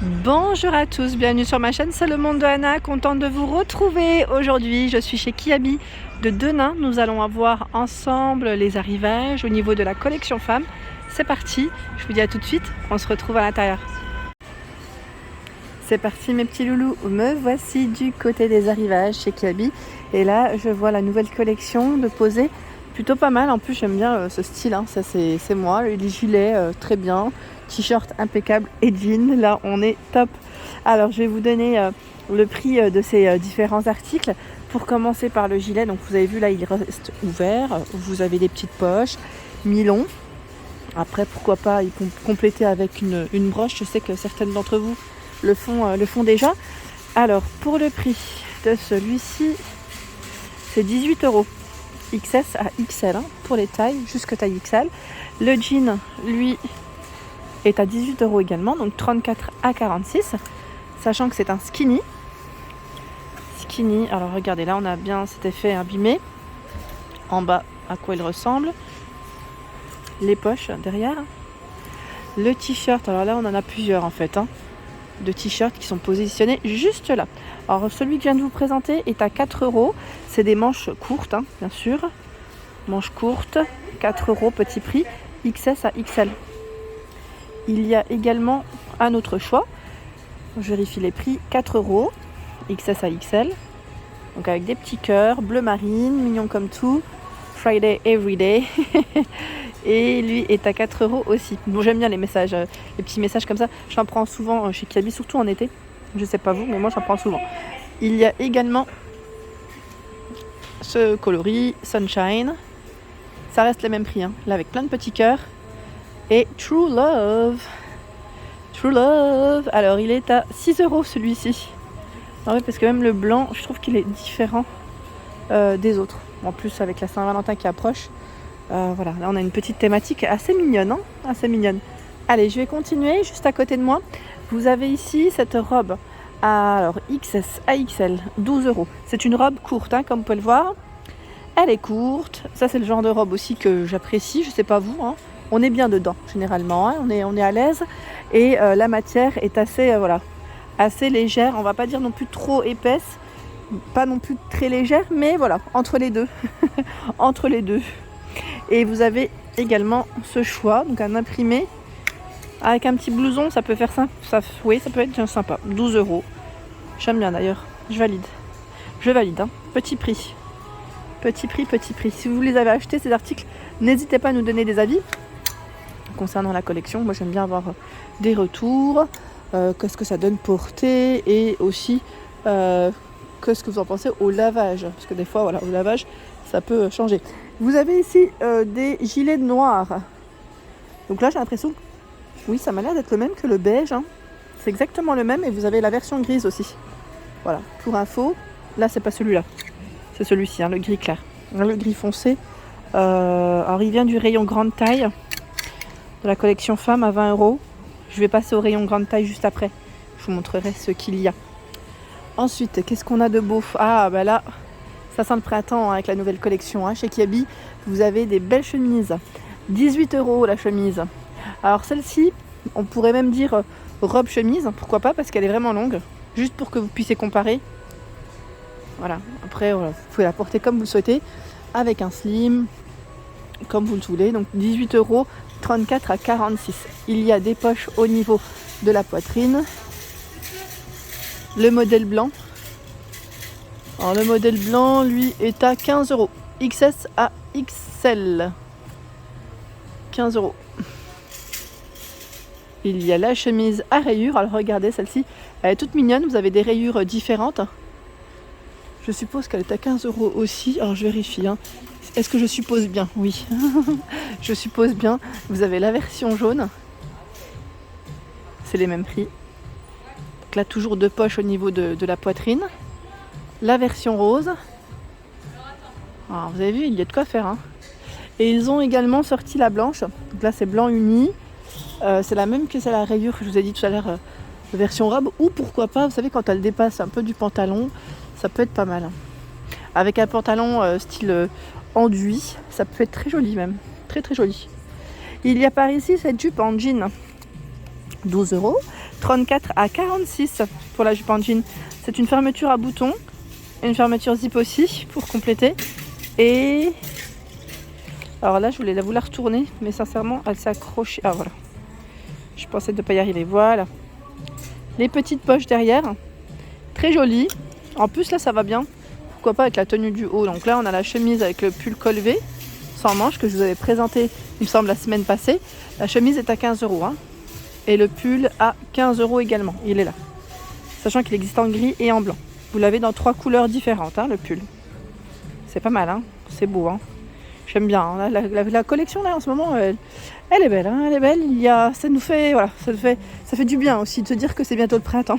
Bonjour à tous, bienvenue sur ma chaîne, c'est le monde de Anna, contente de vous retrouver aujourd'hui. Je suis chez Kiabi de Denain. Nous allons avoir ensemble les arrivages au niveau de la collection femmes. C'est parti, je vous dis à tout de suite, on se retrouve à l'intérieur. C'est parti mes petits loulous, me voici du côté des arrivages chez Kiabi. Et là je vois la nouvelle collection de poser, plutôt pas mal. En plus j'aime bien ce style, hein. Ça c'est moi, les gilets très bien, t-shirt impeccable et jean, là on est top. Alors je vais vous donner le prix de ces différents articles. Pour commencer par le gilet, donc vous avez vu là il reste ouvert, vous avez des petites poches, mi-long. Après pourquoi pas y compléter avec une broche, je sais que certaines d'entre vous le font déjà. Alors pour le prix de celui-ci, c'est 18 €, XS à XL, hein, pour les tailles, jusque taille XL. Le jean, lui, est à 18 € également, donc 34 à 46, sachant que c'est un skinny. Alors regardez, là on a bien cet effet abîmé. En bas, à quoi il ressemble. Les poches derrière. Le t-shirt, alors là on en a plusieurs en fait, hein, de t-shirts qui sont positionnés juste là. Alors celui que je viens de vous présenter est à 4 €. C'est des manches courtes, hein, bien sûr. Manches courtes, 4 € petit prix, XS à XL. Il y a également un autre choix. Je vérifie les prix, 4 €, XS à XL. Donc avec des petits cœurs, bleu marine, mignon comme tout. Friday Everyday. Et lui est à 4 € aussi. Bon, j'aime bien les messages, les petits messages comme ça. J'en prends souvent chez Kiabi, surtout en été. Je sais pas vous, mais moi j'en prends souvent. Il y a également ce coloris Sunshine. Ça reste les mêmes prix, hein. Là avec plein de petits cœurs. Et True Love. True Love. Alors il est à 6 € celui-ci. Ah oui, parce que même le blanc, je trouve qu'il est différent des autres. En plus avec la Saint-Valentin qui approche. Voilà, là on a une petite thématique assez mignonne, hein, assez mignonne. Allez, je vais continuer. Juste à côté de moi, vous avez ici cette robe alors XS à XL, 12 €. C'est une robe courte, hein, comme vous pouvez le voir. Elle est courte. Ça c'est le genre de robe aussi que j'apprécie. Je sais pas vous, hein. On est bien dedans généralement, hein. On est à l'aise. Et la matière est assez voilà, assez légère. On va pas dire non plus trop épaisse, pas non plus très légère, mais voilà, entre les deux. Entre les deux. Et vous avez également ce choix, donc un imprimé avec un petit blouson, ça peut faire ça, oui, ça peut être sympa. 12 €. J'aime bien d'ailleurs, je valide, hein. Petit prix. Si vous les avez achetés ces articles, n'hésitez pas à nous donner des avis concernant la collection. Moi j'aime bien avoir des retours, qu'est-ce que ça donne porter, et aussi qu'est-ce que vous en pensez au lavage, parce que des fois voilà, au lavage ça peut changer. Vous avez ici des gilets noirs. Donc là j'ai l'impression que oui, ça m'a l'air d'être le même que le beige, hein. C'est exactement le même, et vous avez la version grise aussi. Voilà, pour info. Là c'est pas celui-là, c'est celui-ci, hein, le gris clair, le gris foncé. Alors il vient du rayon grande taille de la collection femme à 20 €. Je vais passer au rayon grande taille juste après. Je vous montrerai ce qu'il y a. Ensuite, qu'est-ce qu'on a de beau? Ah bah là, ça sent le printemps, hein, avec la nouvelle collection, hein. Chez Kiabi, vous avez des belles chemises. 18 € la chemise. Alors celle-ci, on pourrait même dire robe chemise, pourquoi pas, parce qu'elle est vraiment longue, juste pour que vous puissiez comparer. Voilà, après voilà, vous pouvez la porter comme vous le souhaitez, avec un slim, comme vous le voulez. Donc 18 €, 34 à 46. Il y a des poches au niveau de la poitrine. Le modèle blanc. Alors le modèle blanc, lui, est à 15 €. XS à XL. 15 €. Il y a la chemise à rayures. Alors regardez, celle-ci, elle est toute mignonne. Vous avez des rayures différentes. Je suppose qu'elle est à 15 € aussi. Alors je vérifie, hein. Est-ce que je suppose bien? Oui. Je suppose bien. Vous avez la version jaune. C'est les mêmes prix. Donc là, toujours deux poches au niveau de la poitrine. La version rose. Alors, vous avez vu, il y a de quoi faire, hein. Et ils ont également sorti la blanche. Donc là c'est blanc uni. C'est la même que celle à rayures que je vous ai dit tout à l'heure, version robe. Ou pourquoi pas, vous savez, quand elle dépasse un peu du pantalon, ça peut être pas mal. Avec un pantalon style enduit, ça peut être très joli même. Très très joli. Il y a par ici cette jupe en jean. 12 €. 34 à 46 pour la jupe en jean. C'est une fermeture à boutons. Une fermeture zip aussi pour compléter. Et alors là, je voulais vous la retourner, mais sincèrement, elle s'est accrochée. Ah voilà. Je pensais ne pas y arriver. Voilà. Les petites poches derrière. Très jolies. En plus, là, ça va bien. Pourquoi pas avec la tenue du haut. Donc là, on a la chemise avec le pull col V, sans manches, que je vous avais présenté, il me semble, la semaine passée. La chemise est à 15 €. Hein. Et le pull à 15 € également. Il est là. Sachant qu'il existe en gris et en blanc. Vous l'avez dans 3 couleurs différentes, hein, le pull. C'est pas mal, hein. C'est beau. Hein. J'aime bien. Hein. La collection, là, en ce moment, elle est belle. Hein. Elle est belle. Ça nous fait, voilà, ça fait du bien aussi de se dire que c'est bientôt le printemps.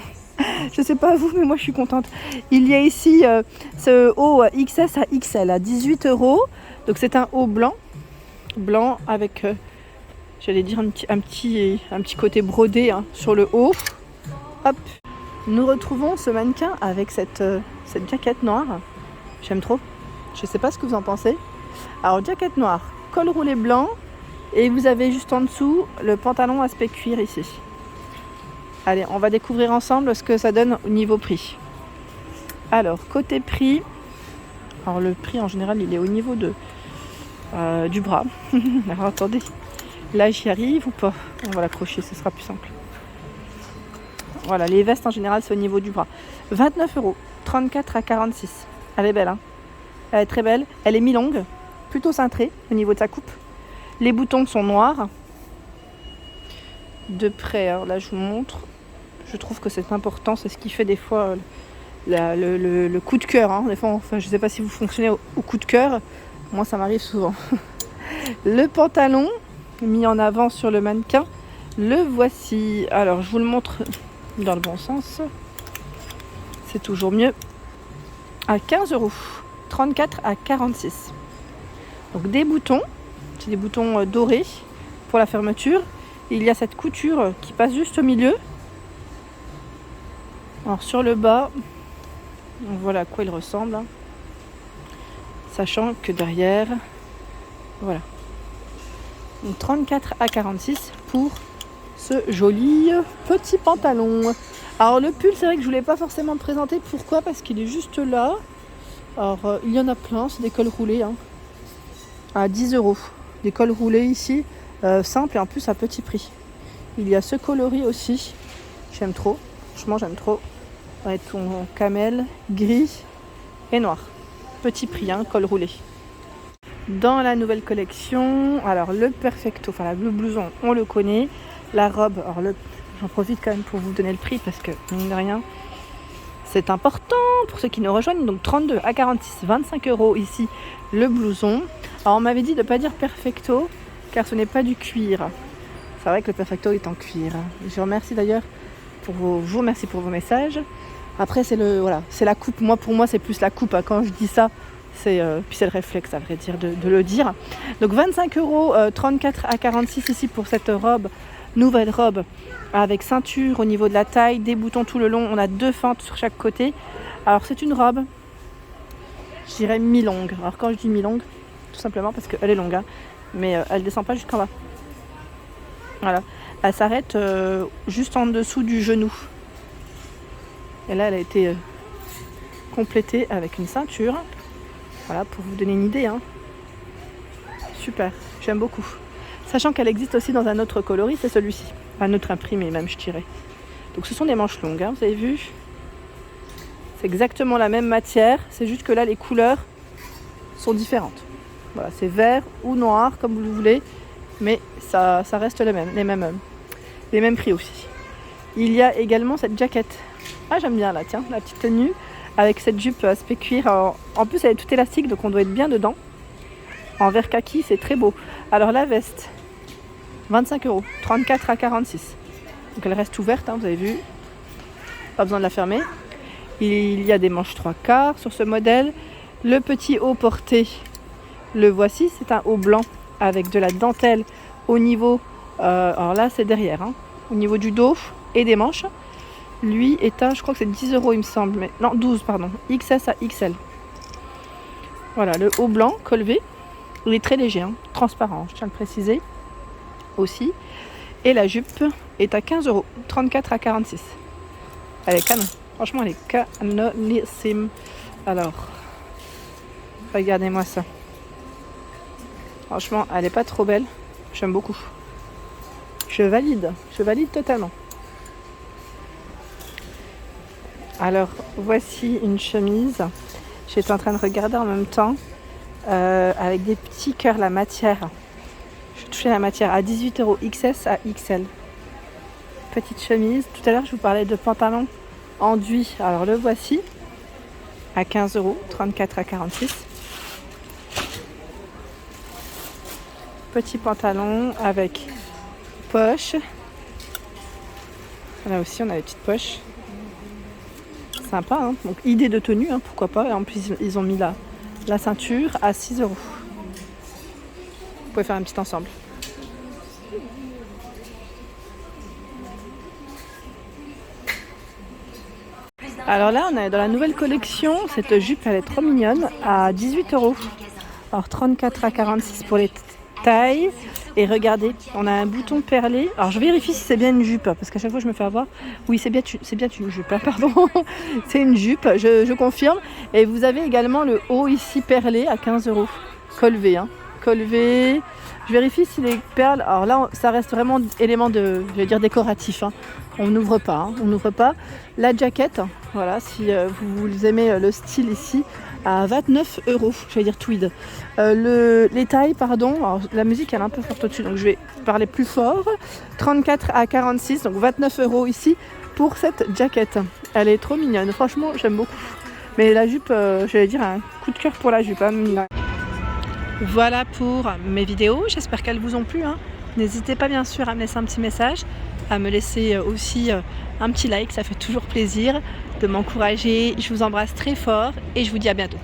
Je sais pas vous, mais moi je suis contente. Il y a ici ce haut XS à XL à 18 €. Donc c'est un haut blanc avec, j'allais dire un petit côté brodé, hein, sur le haut. Hop. Nous retrouvons ce mannequin avec cette jaquette noire. J'aime trop. Je sais pas ce que vous en pensez. Alors jaquette noire, col roulé blanc, et vous avez juste en dessous le pantalon aspect cuir ici. Allez, on va découvrir ensemble ce que ça donne au niveau prix. Alors, côté prix, alors le prix en général, il est au niveau du bras. Alors attendez, là j'y arrive ou pas? On va l'accrocher, ce sera plus simple. Voilà, les vestes en général, c'est au niveau du bras. 29 €, 34 à 46. Elle est belle, hein? Elle est très belle. Elle est mi-longue, plutôt cintrée au niveau de sa coupe. Les boutons sont noirs. De près, alors là je vous montre. Je trouve que c'est important, c'est ce qui fait des fois le coup de cœur. Hein. Des fois, enfin, je ne sais pas si vous fonctionnez au coup de cœur. Moi, ça m'arrive souvent. Le pantalon mis en avant sur le mannequin, le voici. Alors, je vous le montre dans le bon sens. C'est toujours mieux. À 15 €, 34 à 46. Donc, des boutons. C'est des boutons dorés pour la fermeture. Il y a cette couture qui passe juste au milieu. Alors sur le bas, voilà à quoi il ressemble. Hein. Sachant que derrière, voilà. Donc 34 à 46 pour ce joli petit pantalon. Alors le pull, c'est vrai que je ne voulais pas forcément le présenter. Pourquoi? Parce qu'il est juste là. Alors il y en a plein, c'est des cols roulés. Hein. À 10 €. Des cols roulés ici, simples et en plus à petit prix. Il y a ce coloris aussi. J'aime trop. Franchement, j'aime trop. Avec ton camel, gris et noir. Petit prix, hein, col roulé. Dans la nouvelle collection, alors le perfecto, enfin le blouson, on le connaît. La robe, alors j'en profite quand même pour vous donner le prix parce que, mine de rien, c'est important pour ceux qui nous rejoignent. Donc 32 à 46, 25 € ici, le blouson. Alors on m'avait dit de ne pas dire perfecto car ce n'est pas du cuir. C'est vrai que le perfecto est en cuir. Je vous remercie d'ailleurs pour vos messages. Après c'est la coupe. Pour moi c'est plus la coupe. Hein. Quand je dis ça, puis c'est le réflexe à vrai dire de le dire. Donc 25 €, 34 à 46 ici pour cette robe, nouvelle robe avec ceinture au niveau de la taille, des boutons tout le long. On a 2 fentes sur chaque côté. Alors c'est une robe, je dirais mi-longue. Alors quand je dis mi-longue, tout simplement parce qu'elle est longue, hein, mais elle descend pas jusqu'en bas. Voilà, elle s'arrête juste en dessous du genou. Et là, elle a été complétée avec une ceinture. Voilà, pour vous donner une idée. Hein. Super, j'aime beaucoup. Sachant qu'elle existe aussi dans un autre coloris, c'est celui-ci. Un autre imprimé même, je dirais. Donc ce sont des manches longues, hein, vous avez vu. C'est exactement la même matière, c'est juste que là, les couleurs sont différentes. Voilà, c'est vert ou noir, comme vous le voulez. Mais ça reste les mêmes prix aussi. Il y a également cette jaquette. Ah, j'aime bien là, tiens, la petite tenue avec cette jupe aspect cuir. Alors, en plus, elle est toute élastique, donc on doit être bien dedans. En vert kaki, c'est très beau. Alors la veste, 25 €, 34 à 46. Donc elle reste ouverte, hein, vous avez vu. Pas besoin de la fermer. Il y a des manches 3/4 sur ce modèle. Le petit haut porté, le voici, c'est un haut blanc avec de la dentelle au niveau, alors là c'est derrière, hein, au niveau du dos et des manches. Lui est à, je crois que c'est 10 € il me semble, mais non 12 pardon, XS à XL. Voilà, le haut blanc, col V, il est très léger, hein, transparent, je tiens à le préciser aussi. Et la jupe est à 15 €, 34 à 46. Elle est canon. Franchement, elle est canonissime. Alors, regardez-moi ça. Franchement, elle est pas trop belle. J'aime beaucoup. Je valide totalement. Alors, voici une chemise. J'étais en train de regarder en même temps avec des petits cœurs, la matière. Je touchais la matière à 18 € XS à XL. Petite chemise. Tout à l'heure, je vous parlais de pantalon enduit. Alors, le voici à 15 €, 34 à 46. Petit pantalon avec poche. Là aussi, on a les petites poches. Sympa, hein. Donc idée de tenue, hein, pourquoi pas. Et en plus, ils ont mis la ceinture à 6 €. Vous pouvez faire un petit ensemble. Alors là, on est dans la nouvelle collection. Cette jupe, elle est trop mignonne, à 18 €. Alors 34 à 46 pour les tailles. Et regardez, on a un bouton perlé. Alors je vérifie si c'est bien une jupe, parce qu'à chaque fois je me fais avoir. Oui, c'est bien une jupe, hein, pardon. C'est une jupe, je confirme. Et vous avez également le haut ici perlé à 15 €. Col V, hein. Col V. Je vérifie si les perles. Alors là, ça reste vraiment élément de, je vais dire, décoratif, hein. On n'ouvre pas, hein. On n'ouvre pas. La jaquette, voilà, si vous aimez le style ici, à 29 €, je vais dire tweed. Les tailles, pardon, alors, la musique elle est un peu forte au-dessus, donc je vais parler plus fort. 34 à 46, donc 29 € ici pour cette jaquette. Elle est trop mignonne, franchement j'aime beaucoup. Mais la jupe, j'allais dire un coup de cœur pour la jupe, hein. Voilà pour mes vidéos, j'espère qu'elles vous ont plu, hein. N'hésitez pas bien sûr à me laisser un petit message, à me laisser aussi un petit like, ça fait toujours plaisir de m'encourager. Je vous embrasse très fort et je vous dis à bientôt.